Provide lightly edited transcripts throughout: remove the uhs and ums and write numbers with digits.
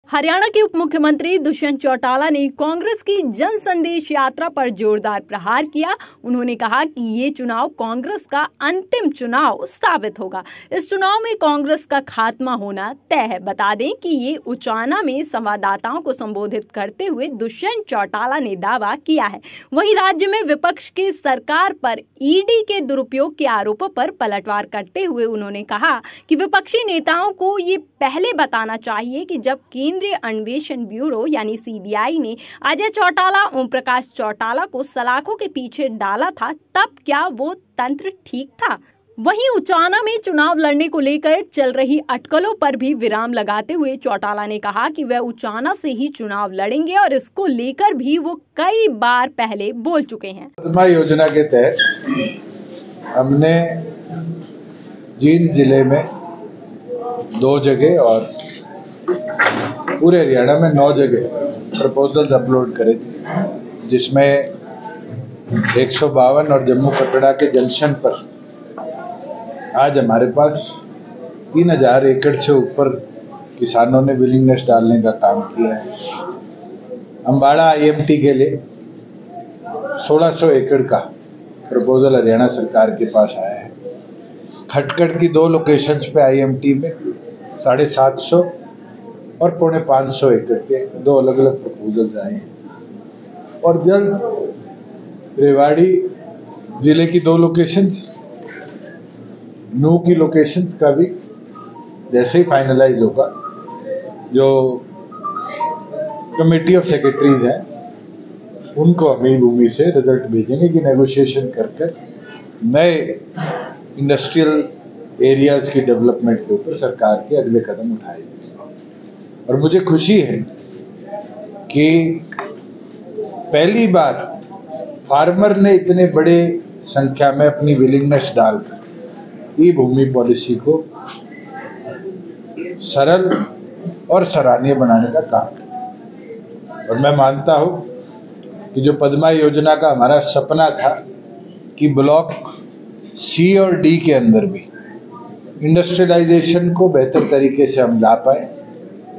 हरियाणा के उप मुख्यमंत्री दुष्यंत चौटाला ने कांग्रेस की जन संदेश यात्रा पर जोरदार प्रहार किया। उन्होंने कहा कि ये चुनाव कांग्रेस का अंतिम चुनाव साबित होगा। इस चुनाव में कांग्रेस का खात्मा होना तय है। बता दें कि ये उचाना में संवाददाताओं को संबोधित करते हुए दुष्यंत चौटाला ने दावा किया है। वहीं राज्य में विपक्ष की सरकार पर ईडी के दुरुपयोग के आरोपों पर पलटवार करते हुए उन्होंने कहा कि विपक्षी नेताओं को ये पहले बताना चाहिए कि जब केंद्रीय अन्वेषण ब्यूरो यानी सीबीआई ने अजय चौटाला, ओम प्रकाश चौटाला को सलाखों के पीछे डाला था, तब क्या वो तंत्र ठीक था। वहीं उचाना में चुनाव लड़ने को लेकर चल रही अटकलों पर भी विराम लगाते हुए चौटाला ने कहा कि वह उचाना से ही चुनाव लड़ेंगे और इसको लेकर भी वो कई बार पहले बोल चुके हैं। पद्मा योजना के तहत हमने जींद जिले में 2 जगह और पूरे हरियाणा में 9 जगह प्रपोजल्स अपलोड करे थे, जिसमें 152 और जम्मू कटरा के जंक्शन पर आज हमारे पास 3000 एकड़ से ऊपर किसानों ने विलिंगनेस डालने का काम किया है। अम्बाड़ा आईएमटी के लिए 1600 एकड़ का प्रपोजल हरियाणा सरकार के पास आया है। खटगढ़ की 2 लोकेशंस पे आईएमटी में 750 और 450 एकड़ के 2 अलग अलग प्रपोजल्स आए हैं। और जल्द रेवाड़ी जिले की 2 लोकेशंस, नू की लोकेशंस का भी जैसे ही फाइनलाइज होगा, जो कमेटी ऑफ सेक्रेटरीज हैं उनको हमी भूमि से रिजल्ट भेजेंगे कि नेगोशिएशन कर नए इंडस्ट्रियल एरियाज की डेवलपमेंट के ऊपर सरकार के अगले कदम उठाए। और मुझे खुशी है कि पहली बार फार्मर ने इतने बड़े संख्या में अपनी विलिंगनेस डालकर ई भूमि पॉलिसी को सरल और सराहनीय बनाने का काम किया। और मैं मानता हूं कि जो पद्मा योजना का हमारा सपना था कि ब्लॉक सी और डी के अंदर भी इंडस्ट्रियलाइजेशन को बेहतर तरीके से हम ला पाए,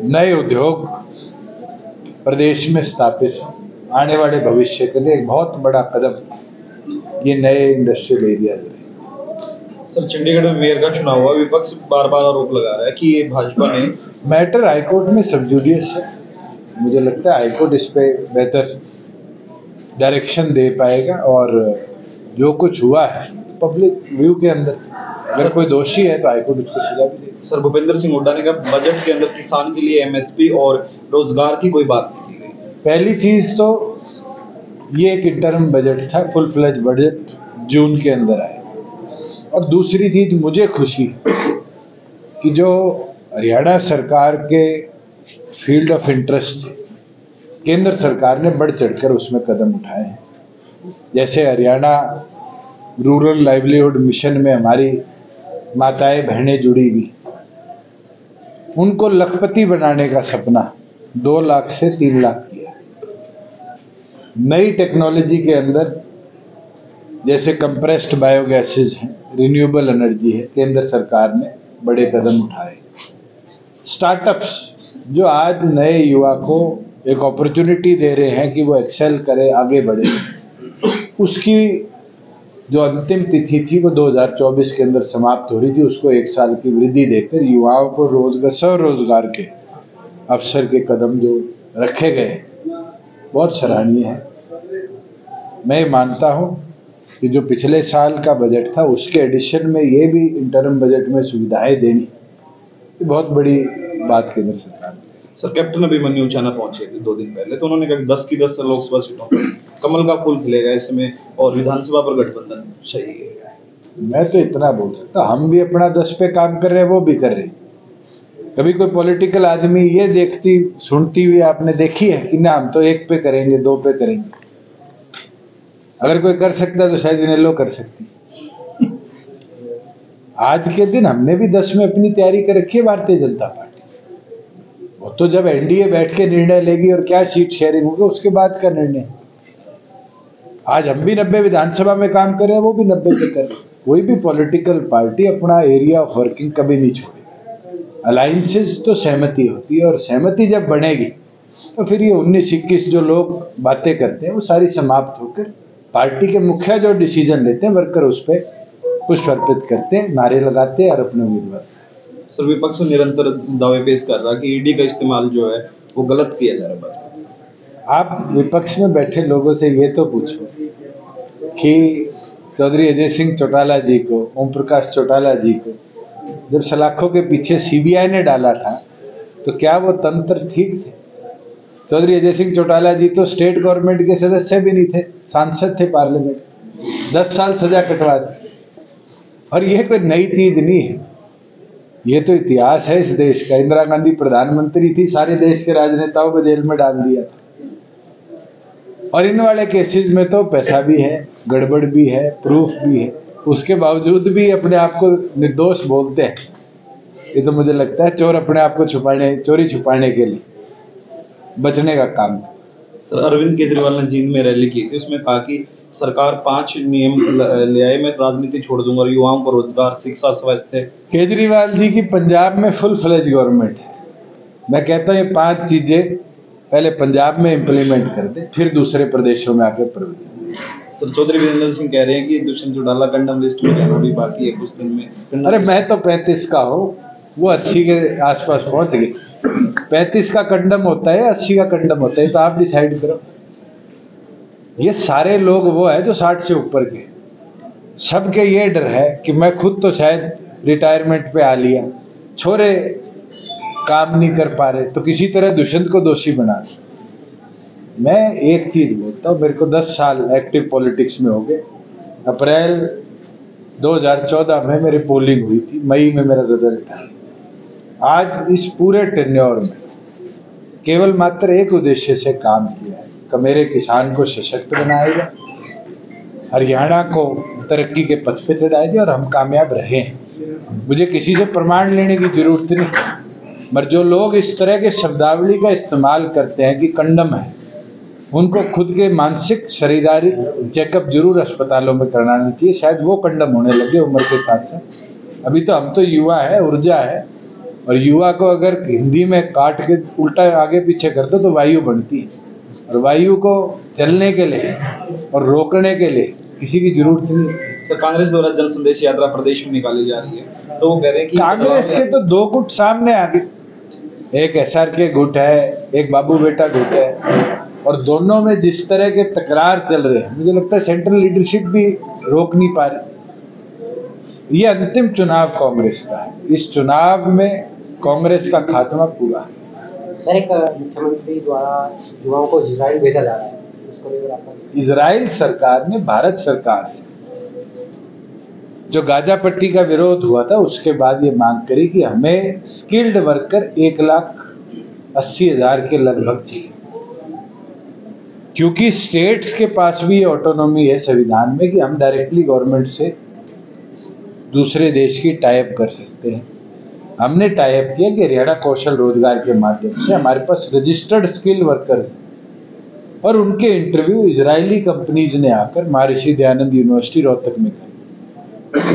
नए उद्योग प्रदेश में स्थापित हो, आने वाले भविष्य के लिए एक बहुत बड़ा कदम ये नए इंडस्ट्रियल एरिया है। सर, चंडीगढ़ में मेयर का चुनाव हुआ, विपक्ष बार बार आरोप लगा रहा है कि ये भाजपा ने मैटर हाईकोर्ट में सब जुडियस है। मुझे लगता है हाईकोर्ट इस पे बेहतर डायरेक्शन दे पाएगा और जो कुछ हुआ है पब्लिक व्यू के अंदर अगर कोई दोषी है तो हाईकोर्ट उसको सजा भी देगा। सर, भूपेंद्र सिंह हुड्डा ने कहा बजट के अंदर किसान के लिए एमएसपी और रोजगार की कोई बात नहीं की गई। पहली चीज तो ये एक इंटरम बजट था, फुल फ्लेज बजट जून के अंदर आया। और दूसरी चीज मुझे खुशी कि जो हरियाणा सरकार के फील्ड ऑफ इंटरेस्ट केंद्र सरकार ने बढ़ चढ़कर उसमें कदम उठाए हैं। जैसे हरियाणा रूरल लाइवलीहुड मिशन में हमारी माताएं बहनें जुड़ी हुई, उनको लखपति बनाने का सपना 2 लाख से 3 लाख किया। नई टेक्नोलॉजी के अंदर जैसे कंप्रेस्ड बायोगैसेज हैं, रिन्यूएबल एनर्जी है, केंद्र सरकार ने बड़े कदम उठाए। स्टार्टअप्स जो आज नए युवा को एक अपॉर्चुनिटी दे रहे हैं कि वो एक्सेल करे, आगे बढ़े, उसकी जो अंतिम तिथि थी वो 2024 के अंदर समाप्त हो रही थी, उसको 1 साल की वृद्धि देकर युवाओं को स्वरोजगार के अवसर के कदम जो रखे गए बहुत सराहनीय है। मैं मानता हूं कि जो पिछले साल का बजट था उसके एडिशन में ये भी इंटरम बजट में सुविधाएं देनी ये बहुत बड़ी बात केंद्र सरकार ने। सर, कैप्टन अभिमन्यु उचाना पहुंचे थे 2 दिन पहले, तो उन्होंने कहा 10 की 10 लोकसभा सीटों पर कमल का फूल खिलेगा इसमें और विधानसभा पर गठबंधन सही है। मैं तो इतना बोल सकता, हम भी अपना 10 पे काम कर रहे हैं, वो भी कर रहे हैं। कभी कोई पॉलिटिकल आदमी ये देखती सुनती हुई आपने देखी है कि ना हम तो 1 पे करेंगे, 2 पे करेंगे। अगर कोई कर सकता तो शायद इनेलो कर सकती। आज के दिन हमने भी 10 में अपनी तैयारी कर रखी है भारतीय जनता पार्टी। वो तो जब एनडीए बैठ के निर्णय लेगी और क्या सीट शेयरिंग होगी उसके बाद का निर्णय। आज हम भी 90 विधानसभा में काम कर रहे हैं, वो भी 90 पे कर रहे हैं। कोई भी पॉलिटिकल पार्टी अपना एरिया ऑफ वर्किंग कभी नहीं छोड़ेगी। अलायंसेस तो सहमति होती है, और सहमति जब बनेगी तो फिर ये 19-21 जो लोग बातें करते हैं वो सारी समाप्त होकर पार्टी के मुखिया जो डिसीजन लेते हैं, वर्कर उस पर पुष्प अर्पित करते हैं, नारे लगाते हैं और अपने उम्मीदवार। सर, विपक्ष निरंतर दावे पेश कर रहा है कि ईडी का इस्तेमाल जो है वो गलत किया जा रहा है। आप विपक्ष में बैठे लोगों से ये तो पूछो कि चौधरी अजय सिंह चौटाला जी को, ओम प्रकाश चौटाला जी को जब सलाखों के पीछे सीबीआई ने डाला था तो क्या वो तंत्र ठीक थे? चौधरी अजय सिंह चौटाला जी तो स्टेट गवर्नमेंट के सदस्य भी नहीं थे, सांसद थे पार्लियामेंट, 10 साल सजा कटवा दी। और ये कोई नई चीज नहीं है, ये तो इतिहास है इस देश का। इंदिरा गांधी प्रधानमंत्री थी, सारे देश के राजनेताओं को जेल में डाल दिया था। और इन वाले केसेस में तो पैसा भी है, गड़बड़ भी है, प्रूफ भी है, उसके बावजूद भी अपने आप को निर्दोष बोलते हैं। ये तो मुझे लगता है चोर अपने आप को चोरी छुपाने के लिए बचने का काम। सर, अरविंद केजरीवाल ने जींद में रैली की थी, उसमें कहा कि सरकार 5 नियम ले आए, मैं राजनीति छोड़ दूंगा और युवाओं को रोजगार, शिक्षा, स्वास्थ्य। केजरीवाल जी की पंजाब में फुल फ्लेज गवर्नमेंट है। मैं कहता हूँ ये 5 चीजें पहले पंजाब में इम्प्लीमेंट कर दे, फिर दूसरे प्रदेशों में आकर प्रवर्तित। सर, चौधरी वीरेंद्र सिंह कह रहे हैं कि दुष्यंत चौटाला कंडम लिस्ट में जाना भी बाकी है कुछ दिन में। अरे मैं तो 35 का हूँ, वो 80 के आसपास पहुंच गए। 35 का कंडम होता है, 80 का कंडम होता है, तो आप डिसाइड करो। ये सारे लोग वो है जो 60 से ऊपर के, सबके ये डर है कि मैं खुद तो शायद रिटायरमेंट पे आ लिया, छोरे काम नहीं कर पा रहे, तो किसी तरह दुष्यंत को दोषी बना दे। मैं एक चीज बोलता हूँ, मेरे को 10 साल एक्टिव पॉलिटिक्स में हो गए। अप्रैल 2014 में मेरी पोलिंग हुई थी, मई में मेरा रिजल्ट आया। आज इस पूरे टेन्योर में केवल मात्र एक उद्देश्य से काम किया है कि मेरे किसान को सशक्त बनाएगा, हरियाणा को तरक्की के पथ पे चढ़ाएगा और हम कामयाब रहे। मुझे किसी से प्रमाण लेने की जरूरत नहीं। मगर जो लोग इस तरह के शब्दावली का इस्तेमाल करते हैं कि कंडम है, उनको खुद के मानसिक शारीरिक चेकअप जरूर अस्पतालों में कराना चाहिए। शायद वो कंडम होने लगे उम्र के साथ साथ। अभी तो हम तो युवा है, ऊर्जा है, और युवा को अगर हिंदी में काट के उल्टा आगे पीछे कर दो तो वायु बनती है, और वायु को चलने के लिए और रोकने के लिए किसी की जरूरत नहीं। तो कांग्रेस द्वारा जन संदेश यात्रा प्रदेश में निकाली जा रही है, तो वो कह रहे हैं कि कांग्रेस के तो 2 गुट सामने आ गए, एक SRK गुट है, एक बाबू बेटा गुट है, और दोनों में जिस तरह के तकरार चल रहे हैं, मुझे लगता है सेंट्रल लीडरशिप भी रोक नहीं पा रही। ये अंतिम चुनाव कांग्रेस का है, इस चुनाव में कांग्रेस का खात्मा पूरा है। सर, एक मुख्यमंत्री द्वारा युवाओं को इजराइल भेजा जा रहा है, उसको लेकर आपका? इजराइल सरकार ने भारत सरकार से जो गाजा पट्टी का विरोध हुआ था उसके बाद ये मांग करी कि हमें स्किल्ड वर्कर 1,80,000 के लगभग चाहिए, क्योंकि स्टेट्स के पास भी ये ऑटोनॉमी है संविधान में कि हम डायरेक्टली गवर्नमेंट से दूसरे देश की टाइप कर सकते हैं। हमने टाइप किया कि हरियाणा कौशल रोजगार के माध्यम से हमारे पास रजिस्टर्ड स्किल वर्कर, और उनके इंटरव्यू इजरायली कंपनीज ने आकर महर्षि दयानंद यूनिवर्सिटी रोहतक में करे।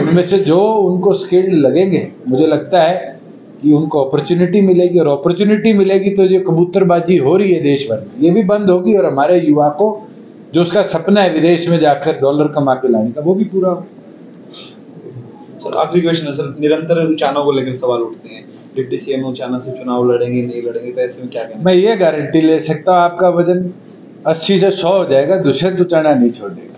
उनमें से जो उनको स्किल्ड लगेंगे, मुझे लगता है कि उनको अपॉर्चुनिटी मिलेगी, और अपॉर्चुनिटी मिलेगी तो जो कबूतरबाजी हो रही है देश भर में ये भी बंद होगी, और हमारे युवा को जो उसका सपना है विदेश में जाकर डॉलर कमा के लाने का, वो भी पूरा हो। सर, आखिरी क्वेश्चन है सर, निरंतर उचाना को लेकर सवाल उठते हैं, डिप्टी सीएम उचाना से चुनाव लड़ेंगे नहीं लड़ेंगे, तो ऐसे में क्या कहना? मैं ये गारंटी ले सकता हूँ आपका वजन 80 से 100 हो जाएगा, दुष्यंत उचाना नहीं छोड़ेगा।